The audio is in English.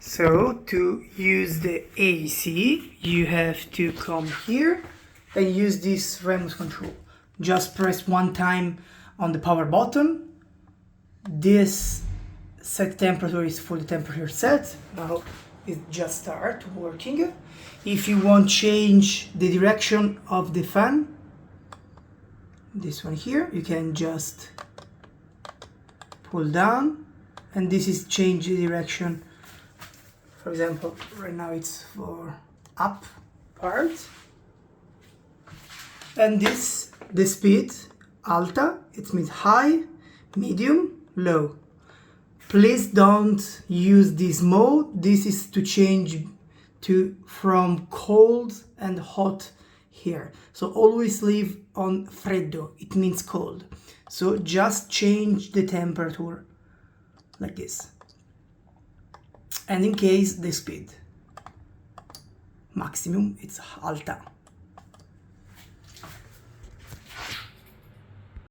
So to use the AC, you have to come here and use this remote control. Just press one time on the power button. This set temperature is for the temperature set. Now it just start working. If you want to change the direction of the fan, this one here, you can just pull down, and this is change the direction. For example, right now it's for up part. And this, the speed, alta, it means high, medium, low. Please don't use this mode. This is to change from cold and hot here. So always leave on freddo, it means cold. So just change the temperature like this. And in case the speed, maximum, it's alta.